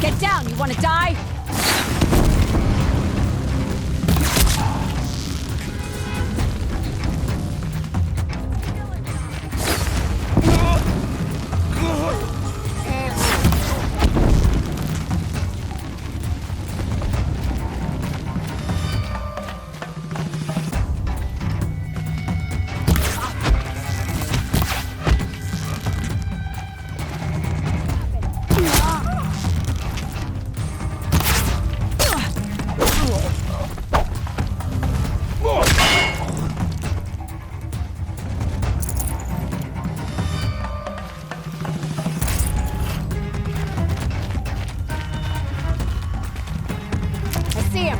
Get down! You wanna die? See him.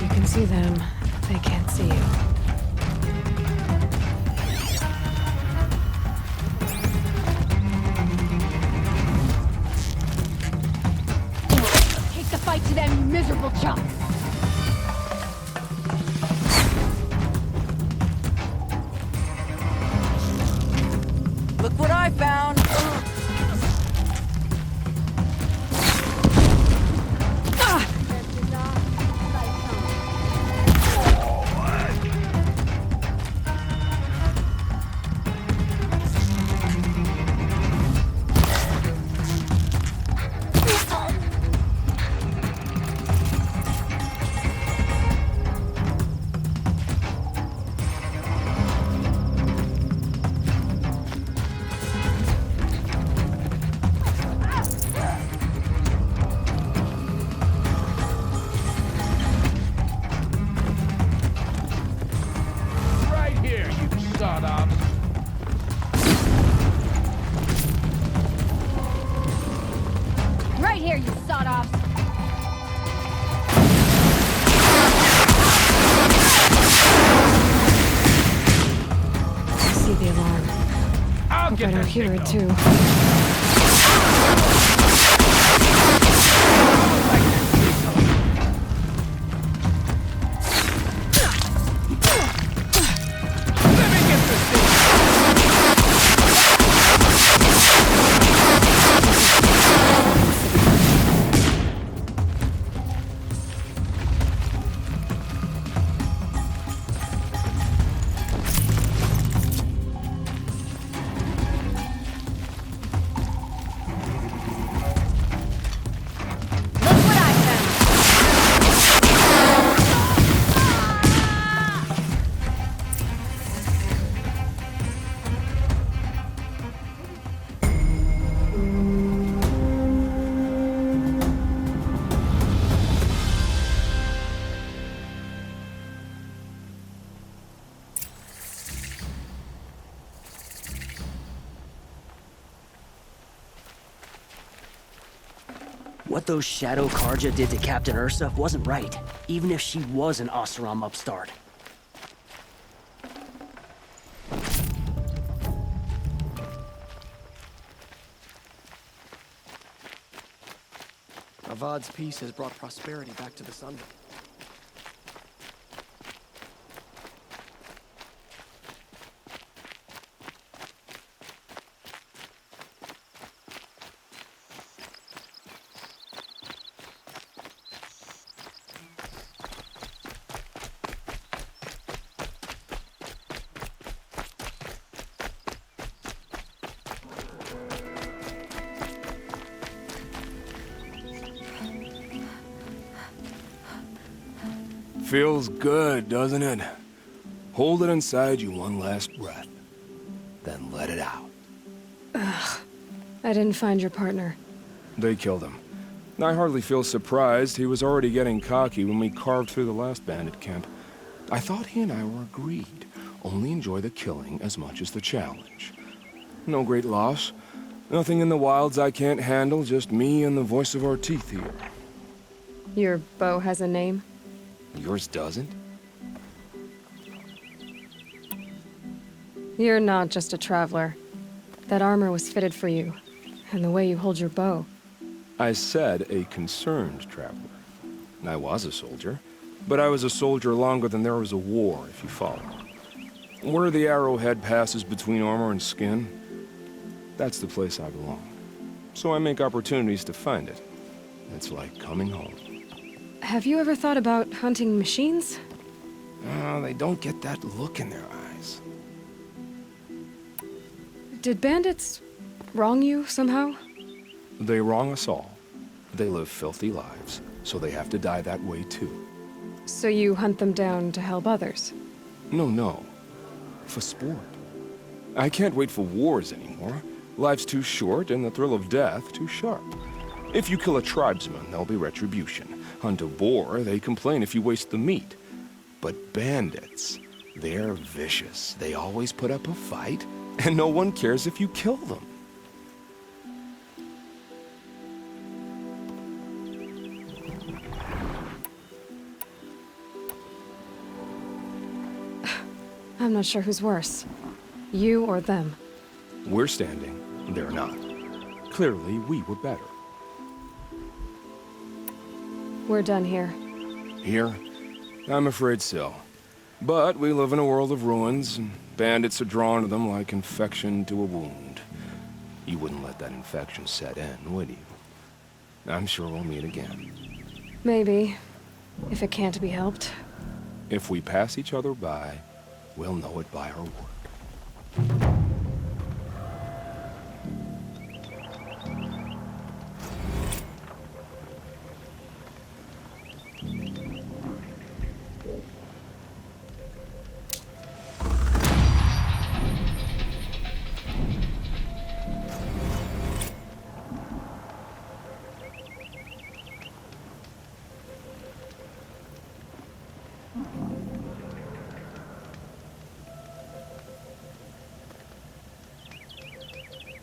You can see them. They can't see you. Fight to them, you miserable chumps! Look what I found! Right here, you sawed-offs! I see the alarm. Hope I don't hear it too. What those Shadow Carja did to Captain Ursa wasn't right, even if she was an Oseram upstart. Avad's peace has brought prosperity back to the Sunbelt. Feels good, doesn't it? Hold it inside you one last breath, then let it out. I didn't find your partner. They killed him. I hardly feel surprised. He was already getting cocky when we carved through the last bandit camp. I thought he and I were agreed. Only enjoy the killing as much as the challenge. No great loss. Nothing in the wilds I can't handle, just me and the voice of our teeth here. Your bow has a name? Yours doesn't? You're not just a traveler. That armor was fitted for you, and the way you hold your bow. I said a concerned traveler. I was a soldier, but I was a soldier longer than there was a war, if you follow. Where the arrowhead passes between armor and skin, that's the place I belong. So I make opportunities to find it. It's like coming home. Have you ever thought about hunting machines? They don't get that look in their eyes. Did bandits wrong you somehow? They wrong us all. They live filthy lives, so they have to die that way too. So you hunt them down to help others? No. For sport. I can't wait for wars anymore. Life's too short and the thrill of death too sharp. If you kill a tribesman, there'll be retribution. Hunt a boar, they complain if you waste the meat. But bandits, they're vicious. They always put up a fight, and no one cares if you kill them. I'm not sure who's worse. You or them. We're standing, they're not. Clearly, we were better. We're done here. Here? I'm afraid so. But we live in a world of ruins, and bandits are drawn to them like infection to a wound. You wouldn't let that infection set in, would you? I'm sure we'll meet again. Maybe. If it can't be helped. If we pass each other by, we'll know it by our work.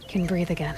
Can breathe again.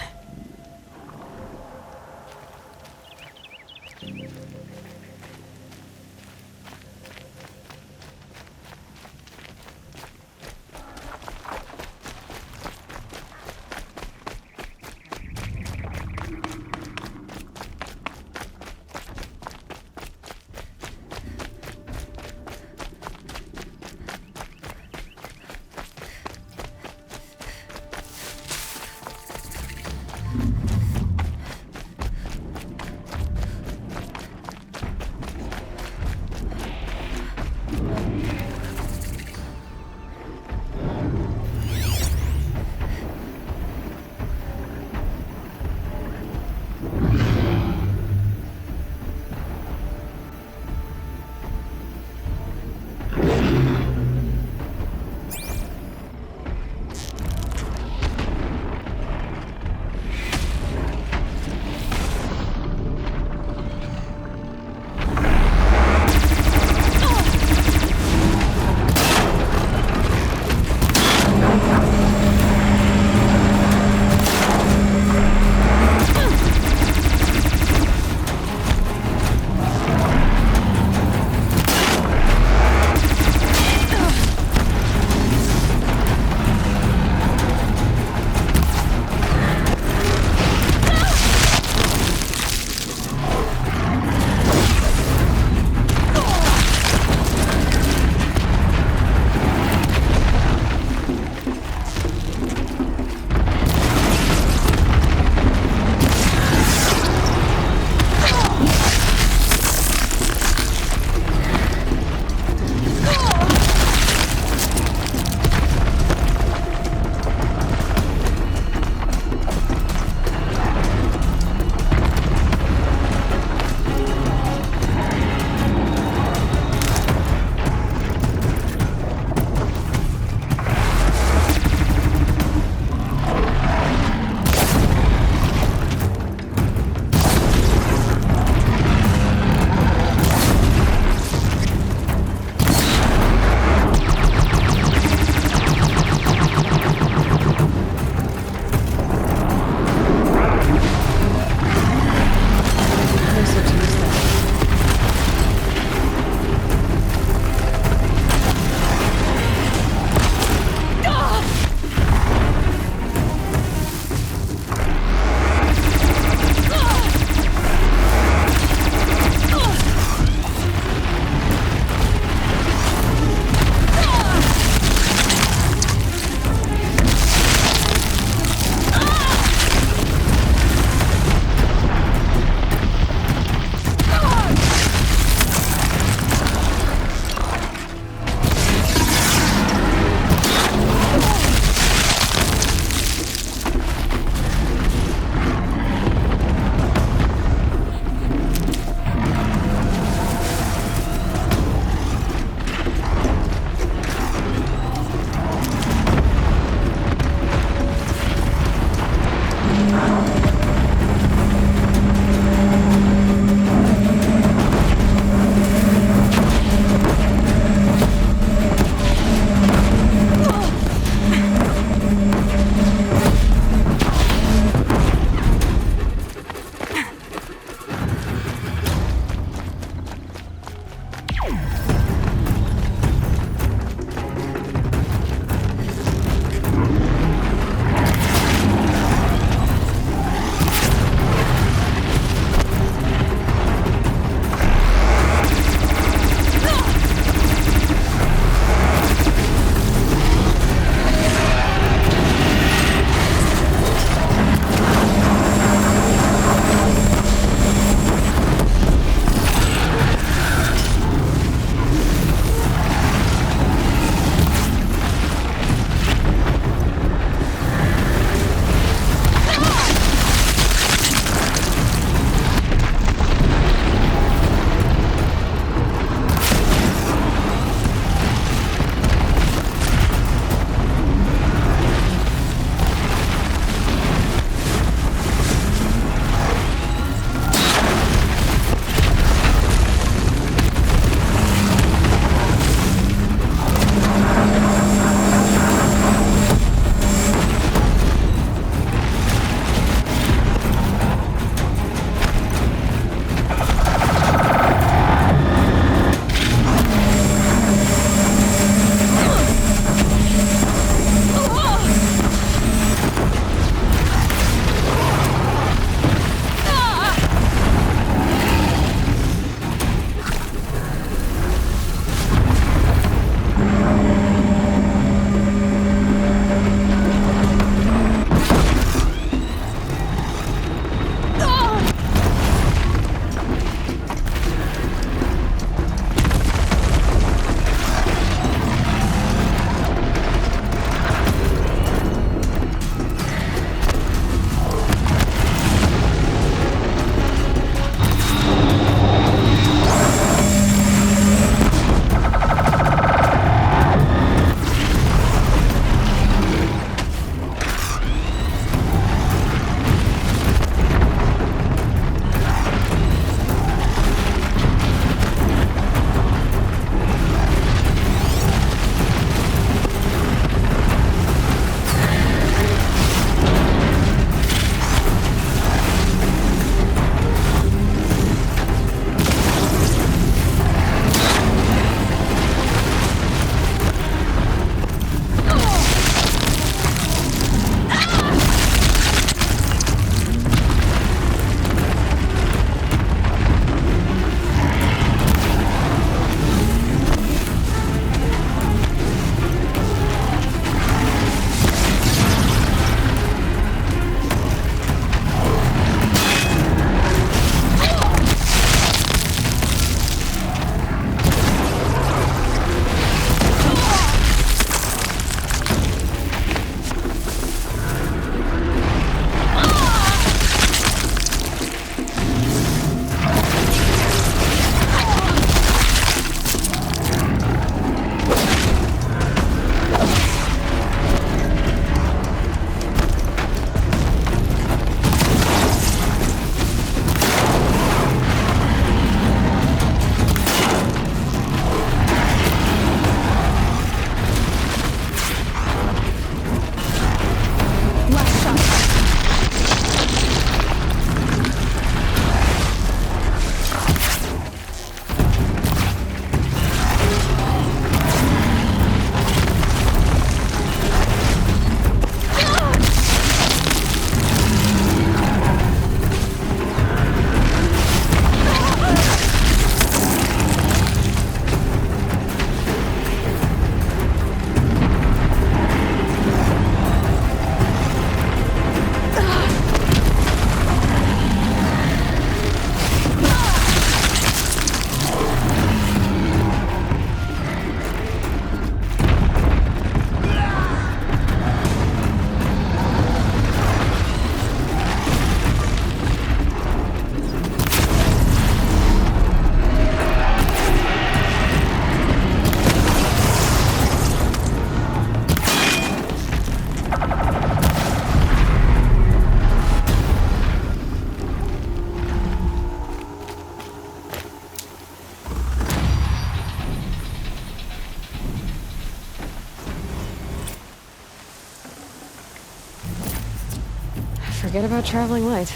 Forget about traveling light.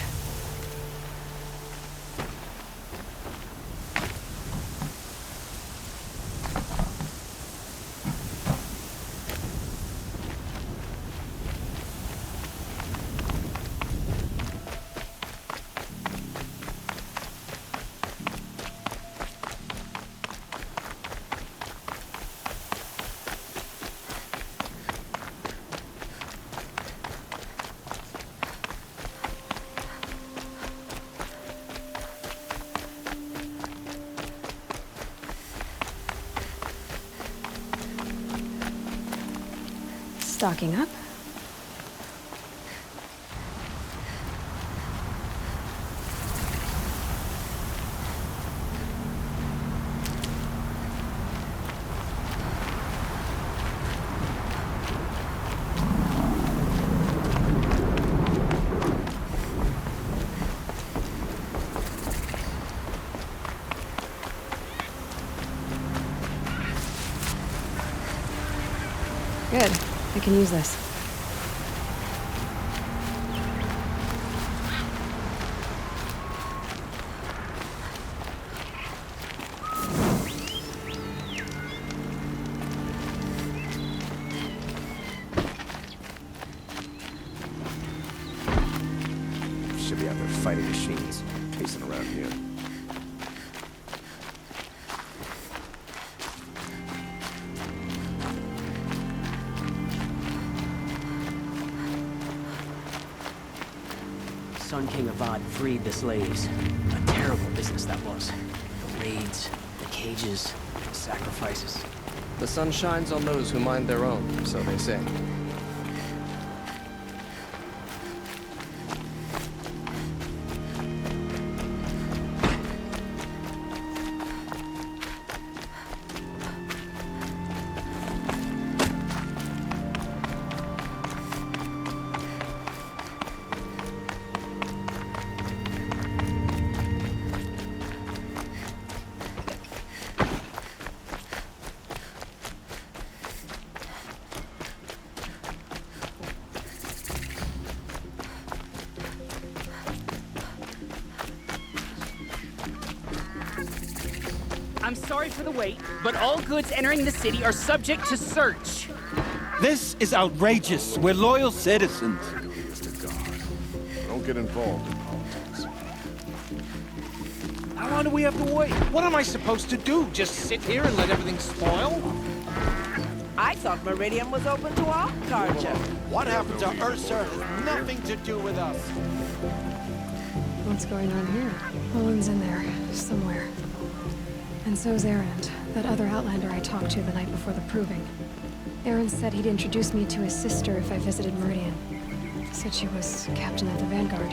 Stocking up. Good. I can use this. Should be out there fighting machines, pacing around here. Sun King Avad freed the slaves. A terrible business that was. The raids, the cages, the sacrifices. The sun shines on those who mind their own, so they say. I'm sorry for the wait, but all goods entering the city are subject to search. This is outrageous. We're loyal citizens. Don't get involved in politics. How long do we have to wait? What am I supposed to do? Just sit here and let everything spoil? I thought Meridian was open to all culture. What happened to Ursa has nothing to do with us. What's going on here? Owen's in there, somewhere. And so's Erend, that other Outlander I talked to the night before the proving. Erend said he'd introduce me to his sister if I visited Meridian. Said she was captain of the Vanguard.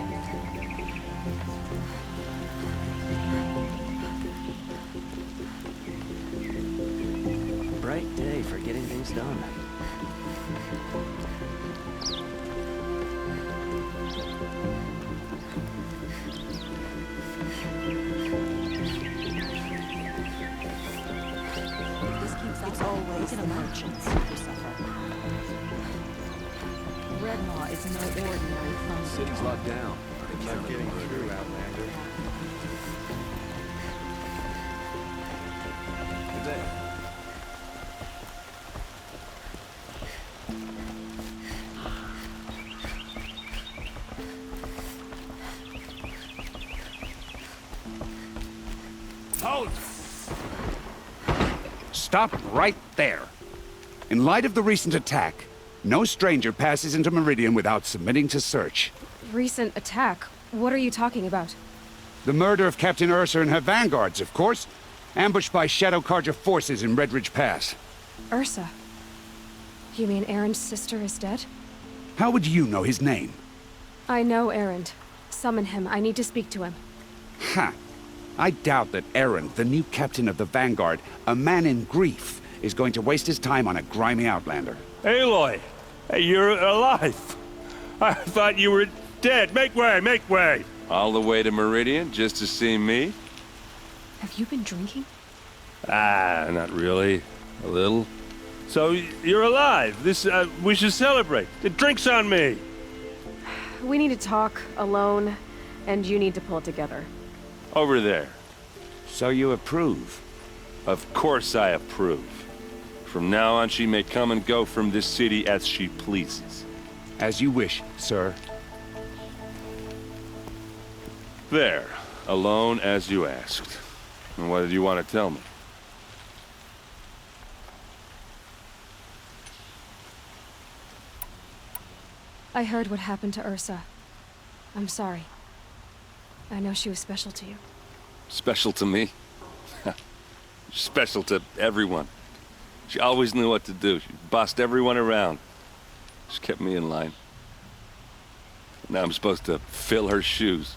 Bright day for getting things done. It's always the merchants who suffer. Redmaw is no ordinary fun. City's locked down. It's not getting through, Outlander. Good day. Halt! Stop right there. In light of the recent attack, no stranger passes into Meridian without submitting to search. Recent attack? What are you talking about? The murder of Captain Ursa and her vanguards, of course. Ambushed by Shadow Carja forces in Redridge Pass. Ursa? You mean Erend's sister is dead? How would you know his name? I know Erend. Summon him. I need to speak to him. Ha! I doubt that Erend, the new captain of the Vanguard, a man in grief, is going to waste his time on a grimy outlander. Aloy! Hey, you're alive! I thought you were dead. Make way, make way! All the way to Meridian just to see me? Have you been drinking? Ah, not really. A little. So, you're alive. We should celebrate. The drink's on me! We need to talk, alone, and you need to pull it together. Over there. So you approve? Of course I approve. From now on, she may come and go from this city as she pleases. As you wish, sir. There. Alone as you asked. And what did you want to tell me? I heard what happened to Ursa. I'm sorry. I know she was special to you. Special to me? Special to everyone. She always knew what to do. She bossed everyone around. She kept me in line. Now I'm supposed to fill her shoes.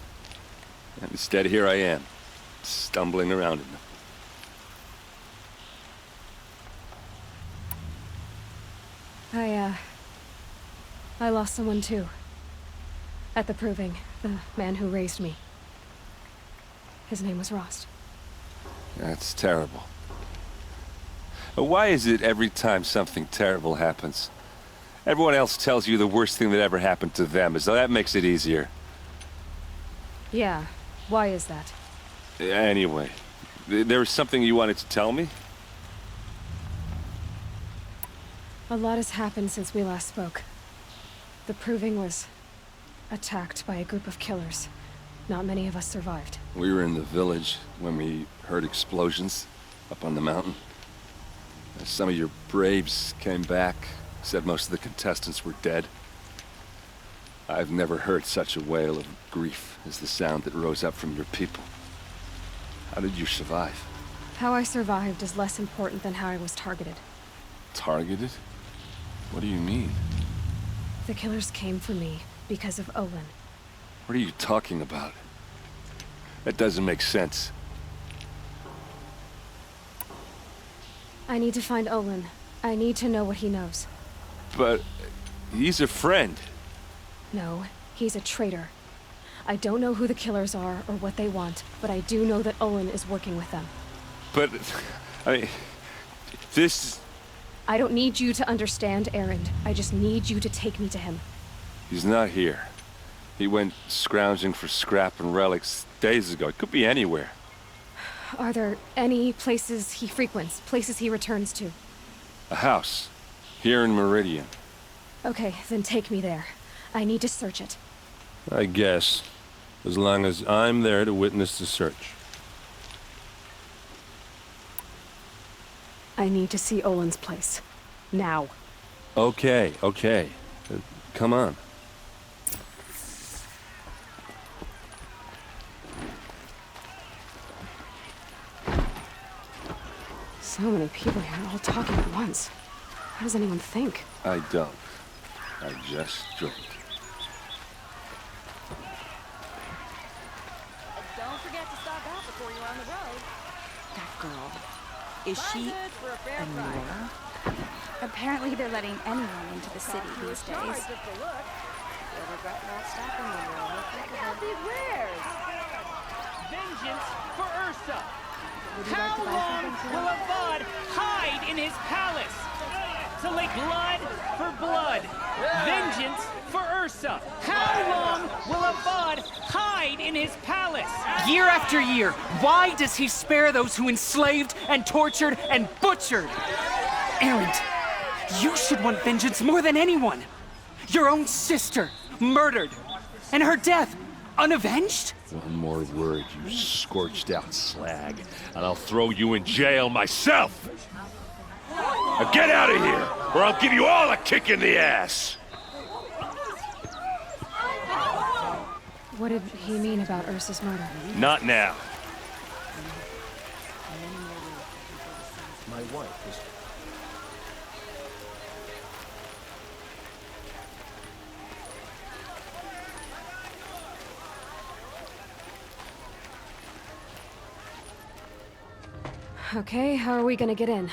And instead, here I am, stumbling around in them. I lost someone too. At the Proving, the man who raised me. His name was Rost. That's terrible. Why is it every time something terrible happens, everyone else tells you the worst thing that ever happened to them, as though that makes it easier? Yeah, why is that? Anyway, there was something you wanted to tell me? A lot has happened since we last spoke. The Proving was attacked by a group of killers. Not many of us survived. We were in the village when we heard explosions up on the mountain. Some of your braves came back, said most of the contestants were dead. I've never heard such a wail of grief as the sound that rose up from your people. How did you survive? How I survived is less important than how I was targeted. Targeted? What do you mean? The killers came for me because of Olin. What are you talking about? That doesn't make sense. I need to find Olin. I need to know what he knows. But he's a friend. No, he's a traitor. I don't know who the killers are or what they want, but I do know that Olin is working with them. But, this... I don't need you to understand, Erend. I just need you to take me to him. He's not here. He went scrounging for scrap and relics days ago. It could be anywhere. Are there any places he frequents, places he returns to? A house. Here in Meridian. Okay, then take me there. I need to search it. I guess. As long as I'm there to witness the search. I need to see Olin's place. Now. Okay. Come on. So many people here, all talking at once. How does anyone think? I don't. I just drink. Don't forget to stock up before you're on the road. That girl. Is she a Nora? Apparently they're letting anyone into the city these days. Vengeance for Ursa! How long will Avad hide in his palace? To lay blood for blood. Vengeance for Ursa. How long will Avad hide in his palace? Year after year, why does he spare those who enslaved and tortured and butchered? Erend, you should want vengeance more than anyone. Your own sister, murdered. And her death, unavenged? One more word, you scorched out slag, and I'll throw you in jail myself! Now get out of here, or I'll give you all a kick in the ass! What did he mean about Ursa's murder? Not now. My wife is... Okay, how are we gonna get in?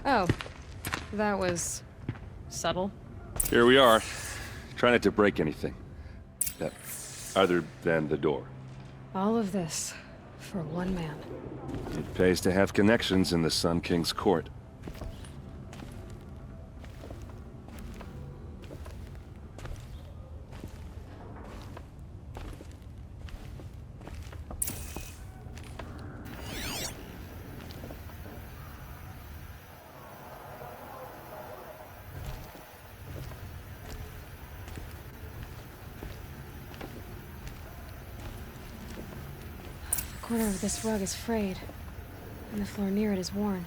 Oh, that was subtle. Here we are. Try not to break anything. Other than the door. All of this for one man. It pays to have connections in the Sun King's court. corner of this rug is frayed, and the floor near it is worn.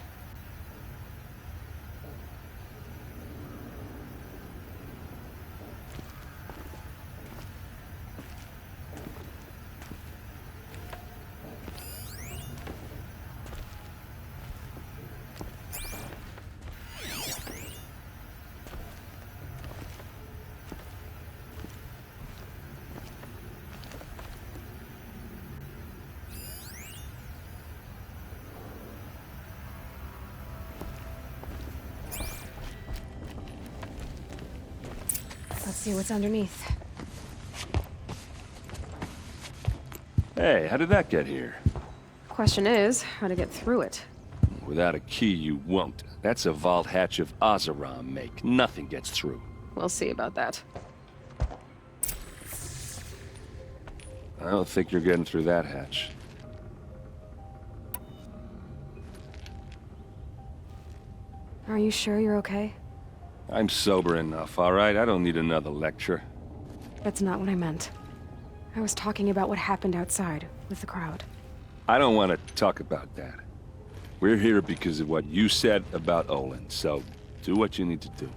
Let's see what's underneath. Hey, how did that get here? Question is, how to get through it. Without a key, you won't. That's a vault hatch of Oseram make. Nothing gets through. We'll see about that. I don't think you're getting through that hatch. Are you sure you're okay? I'm sober enough, all right? I don't need another lecture. That's not what I meant. I was talking about what happened outside, with the crowd. I don't want to talk about that. We're here because of what you said about Olin, so do what you need to do.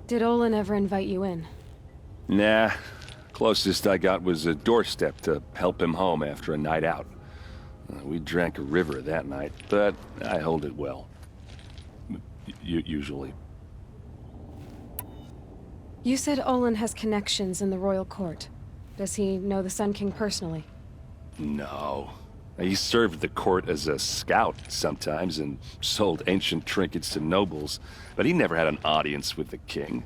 Did Olin ever invite you in? Nah. Closest I got was a doorstep to help him home after a night out. We drank a river that night, but I hold it well. Usually. You said Olin has connections in the royal court. Does he know the Sun King personally? No. He served the court as a scout sometimes and sold ancient trinkets to nobles, but he never had an audience with the king.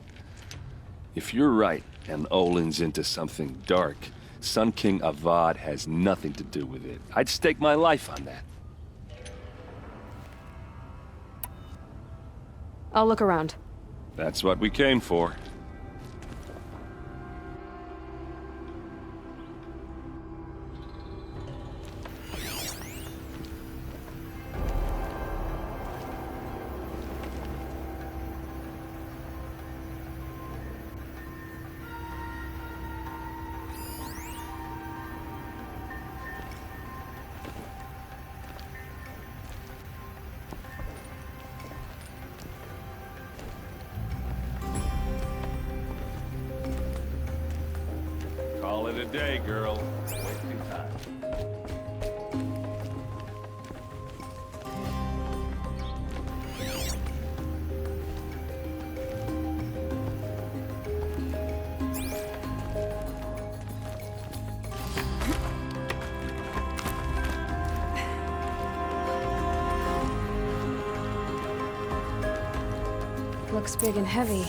If you're right, and Olin's into something dark, Sun King Avad has nothing to do with it. I'd stake my life on that. I'll look around. That's what we came for. Call it a day, girl. Wasting time. Looks big and heavy.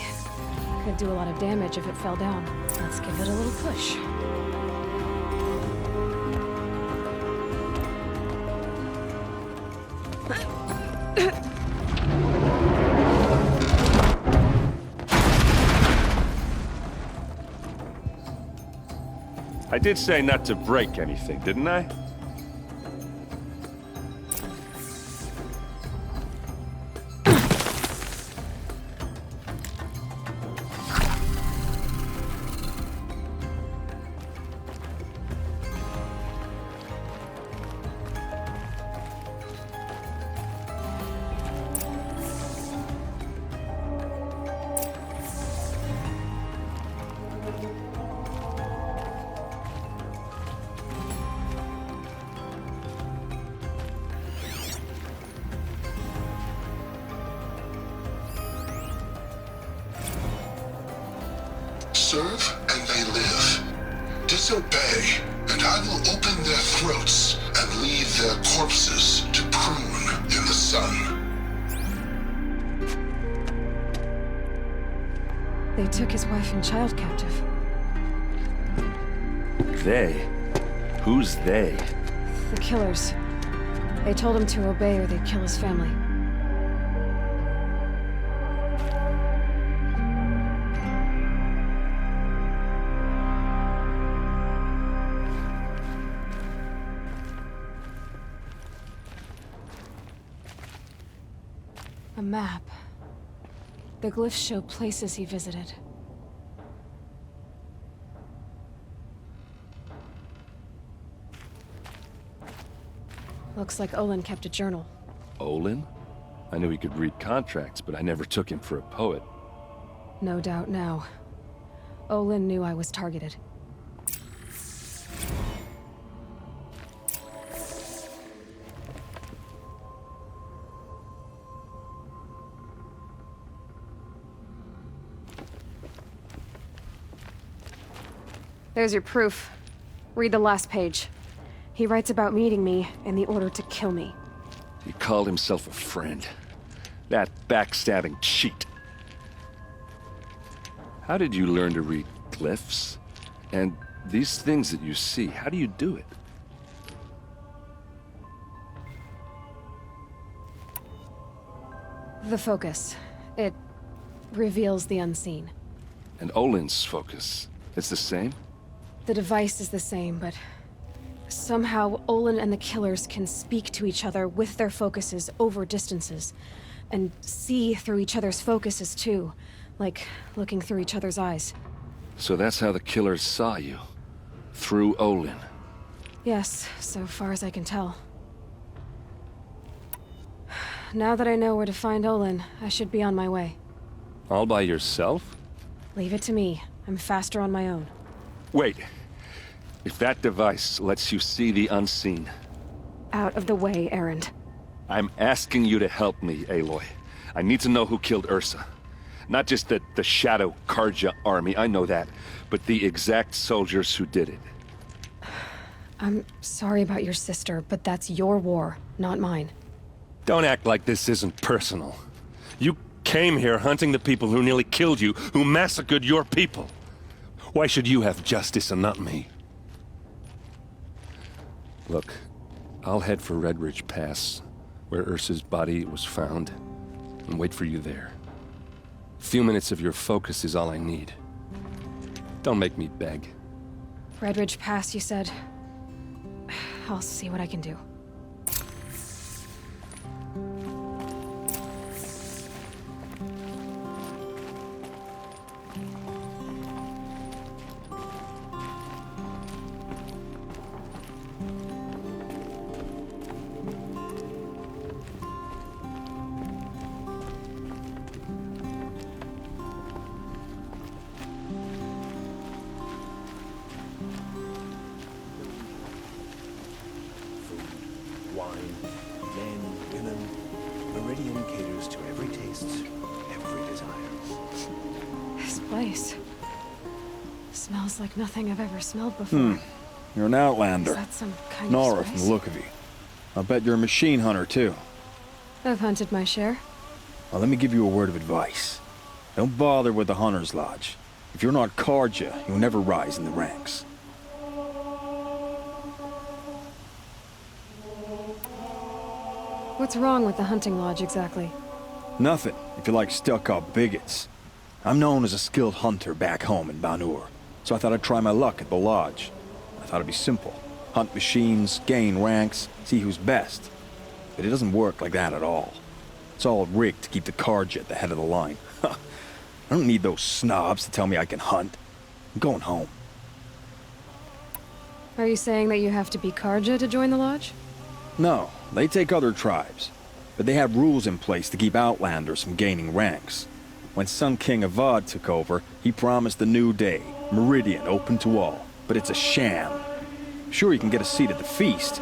Could do a lot of damage if it fell down. Let's give it a little push. I did say not to break anything, didn't I? Serve and they live. Disobey, and I will open their throats and leave their corpses to prune in the sun. They took his wife and child captive. They? Who's they? The killers. They told him to obey or they'd kill his family. A map. The glyphs show places he visited. Looks like Olin kept a journal. Olin? I knew he could read contracts, but I never took him for a poet. No doubt now. Olin knew I was targeted. There's your proof. Read the last page. He writes about meeting me in the order to kill me. He called himself a friend. That backstabbing cheat. How did you learn to read glyphs? And these things that you see, how do you do it? The focus. It reveals the unseen. And Olin's focus, it's the same? The device is the same, but somehow Olin and the killers can speak to each other with their focuses over distances, and see through each other's focuses too, like looking through each other's eyes. So that's how the killers saw you? Through Olin? Yes, so far as I can tell. Now that I know where to find Olin, I should be on my way. All by yourself? Leave it to me. I'm faster on my own. Wait. If that device lets you see the unseen... Out of the way, Erend. I'm asking you to help me, Aloy. I need to know who killed Ursa. Not just the Shadow Carja army, I know that, but the exact soldiers who did it. I'm sorry about your sister, but that's your war, not mine. Don't act like this isn't personal. You came here hunting the people who nearly killed you, who massacred your people. Why should you have justice and not me? Look, I'll head for Redridge Pass, where Ursa's body was found, and wait for you there. A few minutes of your focus is all I need. Don't make me beg. Redridge Pass, you said? I'll see what I can do. Wine, men, women. Meridian caters to every taste, every desire. This place smells like nothing I've ever smelled before. You're an outlander. Is that some kind Nora of from spice? the look of you. I bet you're a machine hunter, too. I've hunted my share. Well, let me give you a word of advice. Don't bother with the Hunter's Lodge. If you're not Carja, you'll never rise in the ranks. What's wrong with the hunting lodge, exactly? Nothing, if you like stuck-up bigots. I'm known as a skilled hunter back home in Banur, so I thought I'd try my luck at the lodge. I thought it'd be simple. Hunt machines, gain ranks, see who's best. But it doesn't work like that at all. It's all rigged to keep the Carja at the head of the line. I don't need those snobs to tell me I can hunt. I'm going home. Are you saying that you have to be Carja to join the lodge? No, they take other tribes. But they have rules in place to keep outlanders from gaining ranks. When Sun King Avad took over, he promised a new day, Meridian open to all. But it's a sham. Sure, you can get a seat at the feast,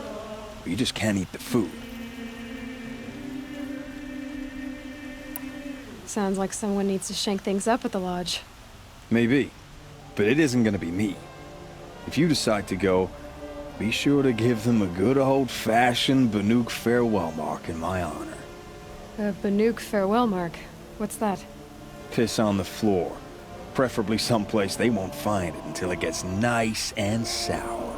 but you just can't eat the food. Sounds like someone needs to shake things up at the lodge. Maybe, but it isn't gonna be me. If you decide to go, be sure to give them a good old-fashioned Banuk farewell mark in my honor. A Banuk farewell mark? What's that? Piss on the floor. Preferably someplace they won't find it until it gets nice and sour.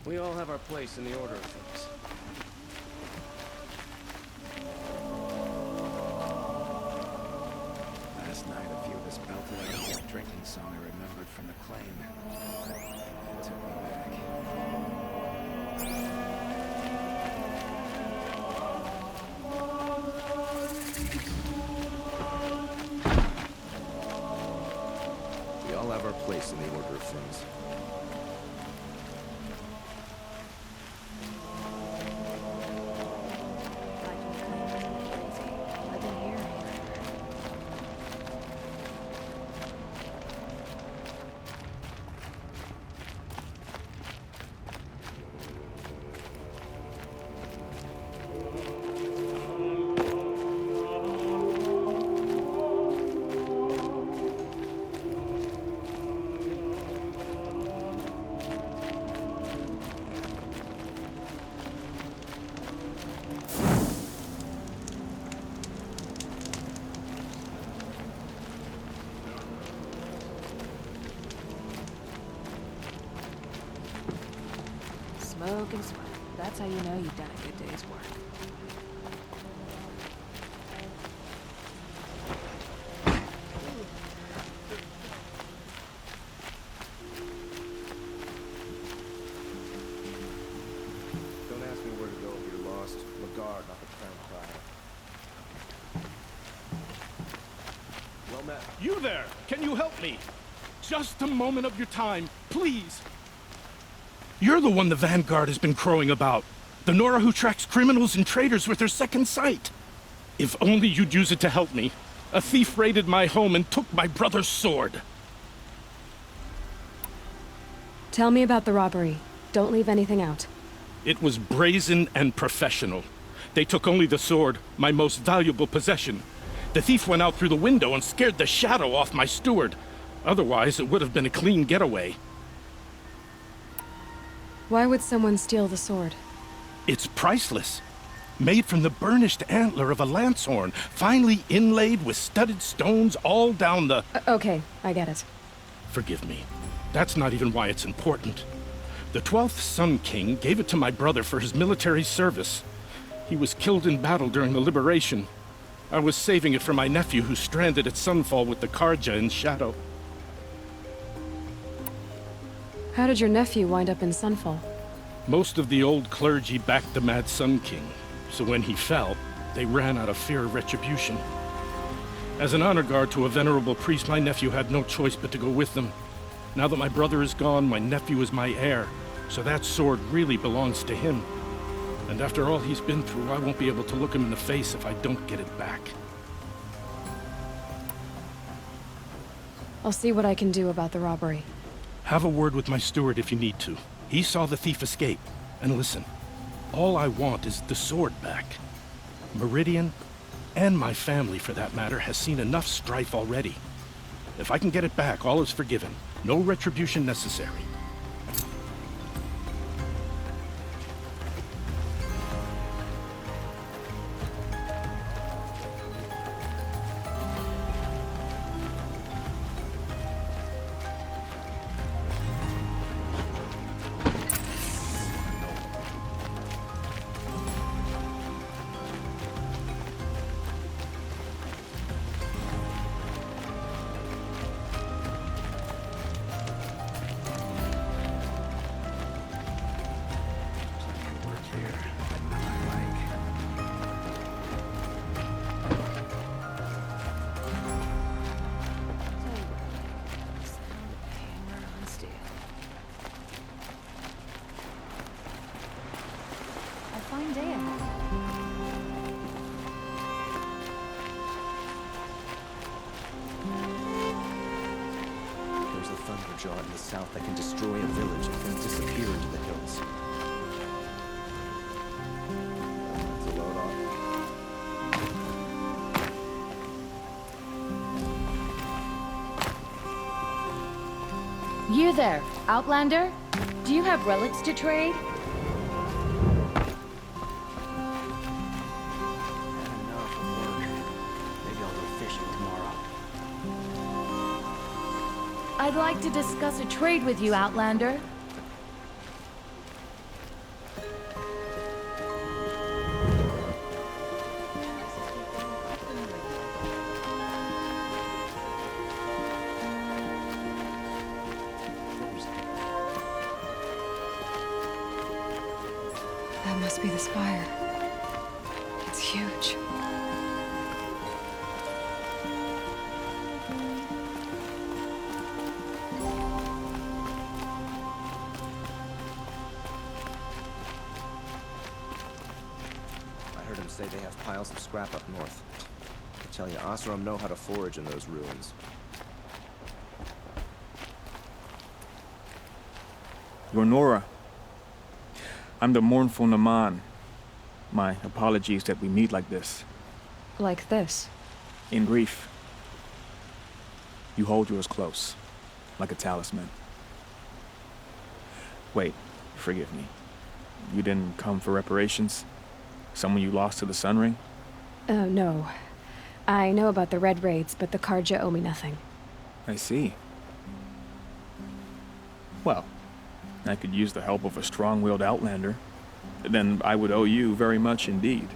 We all have our place in the order of things. Last night, a few of us belted out this drinking song I remembered from the claim. It took me back. We all have our place in the order of things. Smoke and sweat. That's how you know you've done a good day's work. Don't ask me where to go if you're lost. Lagarde, not the crown crier. Well met. You there! Can you help me? Just a moment of your time, please. You're the one the Vanguard has been crowing about. The Nora who tracks criminals and traitors with her second sight. If only you'd use it to help me. A thief raided my home and took my brother's sword. Tell me about the robbery. Don't leave anything out. It was brazen and professional. They took only the sword, my most valuable possession. The thief went out through the window and scared the shadow off my steward. Otherwise, it would have been a clean getaway. Why would someone steal the sword? It's priceless. Made from the burnished antler of a lancehorn, finely inlaid with studded stones all down the... Okay, I get it. Forgive me. That's not even why it's important. The 12th Sun King gave it to my brother for his military service. He was killed in battle during the Liberation. I was saving it for my nephew who's stranded at Sunfall with the Karja in Shadow. How did your nephew wind up in Sunfall? Most of the old clergy backed the Mad Sun King, so when he fell, they ran out of fear of retribution. As an honor guard to a venerable priest, my nephew had no choice but to go with them. Now that my brother is gone, my nephew is my heir, so that sword really belongs to him. And after all he's been through, I won't be able to look him in the face if I don't get it back. I'll see what I can do about the robbery. Have a word with my steward if you need to. He saw the thief escape. And listen, all I want is the sword back. Meridian, and my family for that matter, has seen enough strife already. If I can get it back, all is forgiven. No retribution necessary. Fine day ahead. There's a Thunderjaw in the south that can destroy a village and then disappear into the hills. That's a load off. You there, Outlander? Do you have relics to trade? I'd like to discuss a trade with you, Outlander. must be the spire. It's huge. I heard him say they have piles of scrap up north. I tell you, Oseram know how to forage in those ruins. You're Nora. I'm the mournful Naman. My apologies that we meet like this. Like this? In grief. You hold yours close, like a talisman. Wait, forgive me. You didn't come for reparations? Someone you lost to the Sun Ring? Oh, no. I know about the Red Raids, but the Karja owe me nothing. I see. Well, I could use the help of a strong-willed outlander. Then I would owe you very much indeed.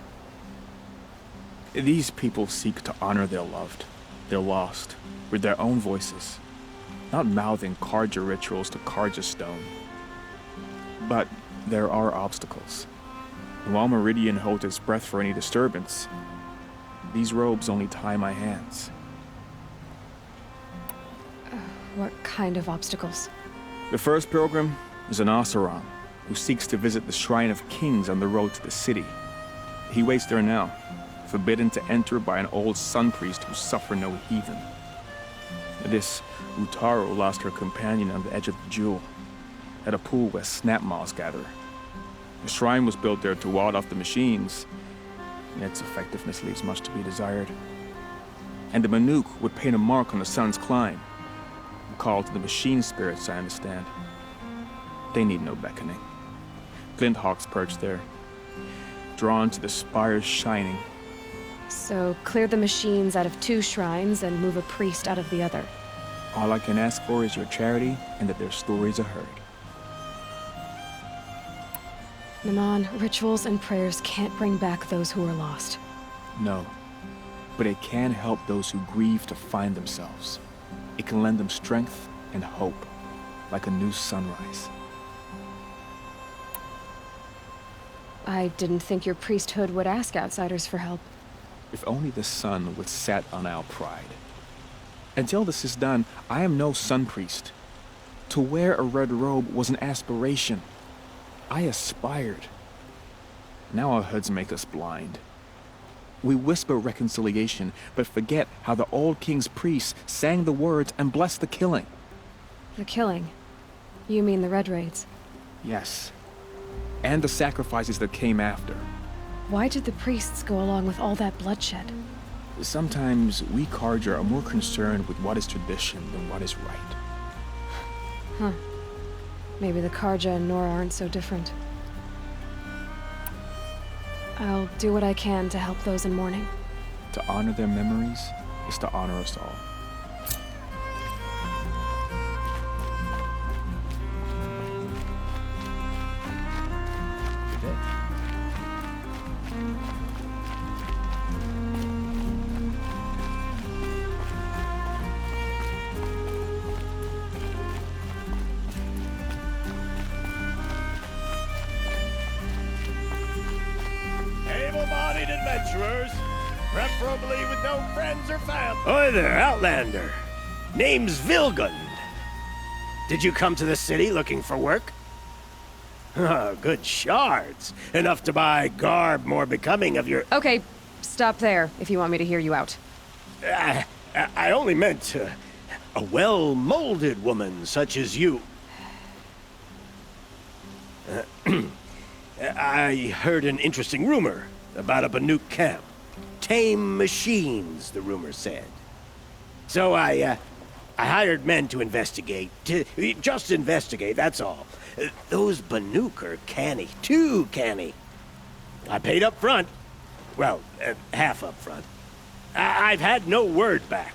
These people seek to honor their loved, their lost, with their own voices, not mouthing Karja rituals to Karja stone. But there are obstacles. And while Meridian holds its breath for any disturbance, these robes only tie my hands. What kind of obstacles? The first pilgrim is an Oseram who seeks to visit the Shrine of Kings on the road to the city. He waits there now, forbidden to enter by an old sun priest who suffered no heathen. This Utaru lost her companion on the edge of the Jewel, at a pool where snap moths gather. The shrine was built there to ward off the machines, and its effectiveness leaves much to be desired. And the Manuk would paint a mark on the sun's climb, a call to the machine spirits, I understand. They need no beckoning. Glint hawks perch there, drawn to the spire's shining. So, clear the machines out of 2 shrines and move a priest out of the other. All I can ask for is your charity and that their stories are heard. Naman, rituals and prayers can't bring back those who are lost. No, but it can help those who grieve to find themselves. It can lend them strength and hope, like a new sunrise. I didn't think your priesthood would ask outsiders for help. If only the sun would set on our pride. Until this is done, I am no sun priest. To wear a red robe was an aspiration. I aspired. Now our hoods make us blind. We whisper reconciliation, but forget how the old king's priests sang the words and blessed the killing. The killing? You mean the Red Raids? Yes. And the sacrifices that came after. Why did the priests go along with all that bloodshed? Sometimes we Karja are more concerned with what is tradition than what is right. Huh. Maybe the Karja and Nora aren't so different. I'll do what I can to help those in mourning. To honor their memories is to honor us all. Able-bodied adventurers, preferably with no friends or family. Oi there, Outlander. Name's Vilgund. Did you come to the city looking for work? Good shards. Enough to buy garb more becoming of your... Okay, stop there if you want me to hear you out. I only meant a well-molded woman such as you. I heard an interesting rumor about a Banuk camp. Tame machines, the rumor said. So I hired men to investigate. Just investigate, that's all. Those Banuk are canny, too canny. I paid up front. Well, half up front. I've had no word back.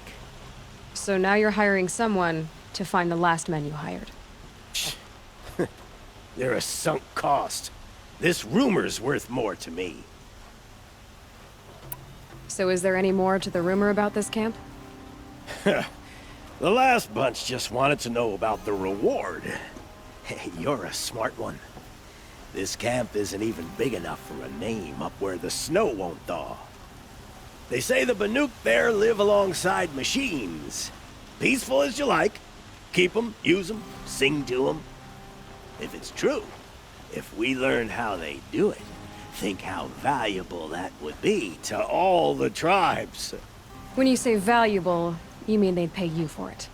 So now you're hiring someone to find the last men you hired. They're a sunk cost. This rumor's worth more to me. So is there any more to the rumor about this camp? The last bunch just wanted to know about the reward. Hey, you're a smart one. This camp isn't even big enough for a name up where the snow won't thaw. They say the Banuk there live alongside machines. Peaceful as you like. Keep 'em, use 'em, sing to 'em. If it's true, if we learn how they do it, think how valuable that would be to all the tribes. When you say valuable, you mean they'd pay you for it.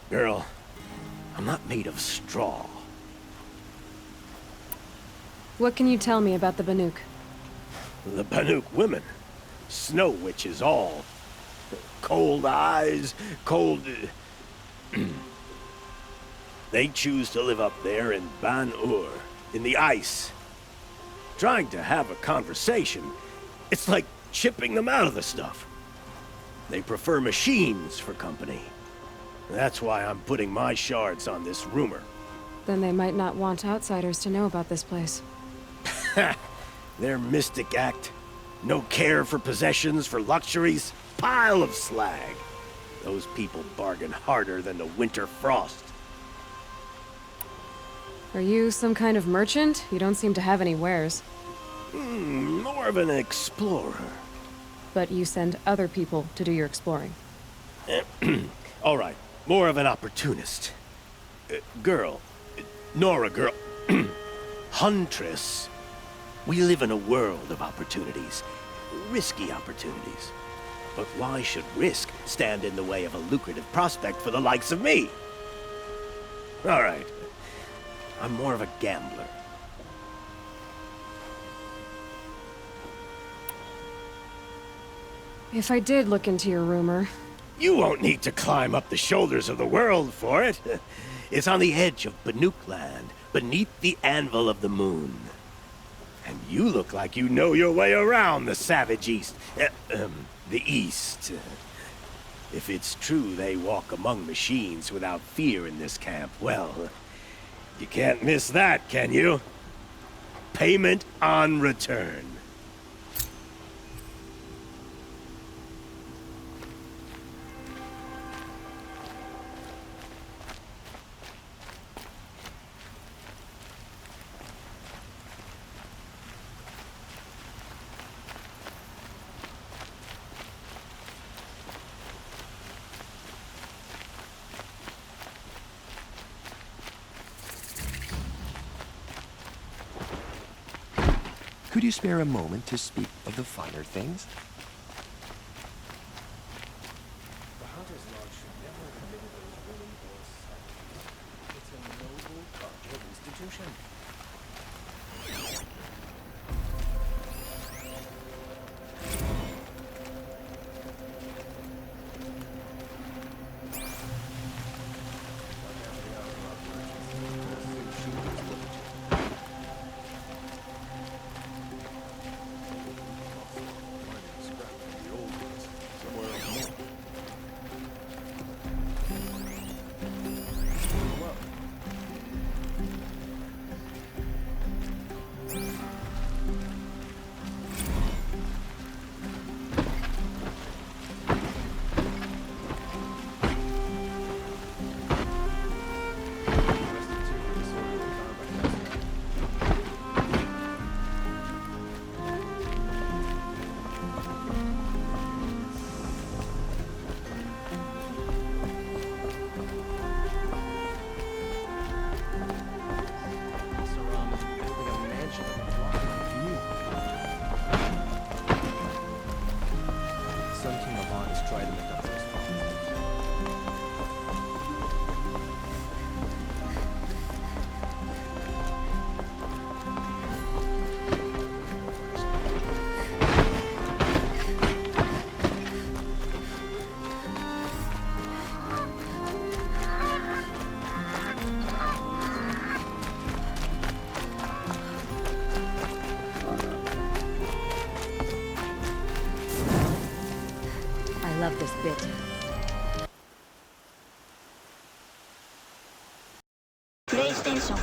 Girl, I'm not made of straw. What can you tell me about the Banuk? The Banuk women. Snow witches all. Cold eyes, cold... They choose to live up there in Ban-Ur, in the ice. Trying to have a conversation, it's like chipping them out of the stuff. They prefer machines for company. That's why I'm putting my shards on this rumor. Then they might not want outsiders to know about this place. Their mystic act. No care for possessions, for luxuries. Pile of slag. Those people bargain harder than the winter frost. Are you some kind of merchant? You don't seem to have any wares. More of an explorer. But you send other people to do your exploring. All right, more of an opportunist. Girl. Nora girl. Huntress. We live in a world of opportunities. Risky opportunities. But why should risk stand in the way of a lucrative prospect for the likes of me? All right. I'm more of a gambler. If I did look into your rumor... You won't need to climb up the shoulders of the world for it. It's on the edge of Banuk land, beneath the anvil of the moon. And you look like you know your way around the savage east. The east. If it's true they walk among machines without fear in this camp, well, you can't miss that, can you? Payment on return. Could you spare a moment to speak of the finer things? The Hunter's Lodge should never have committed those ruling or It's a noble cultural institution. Love this bit. PlayStation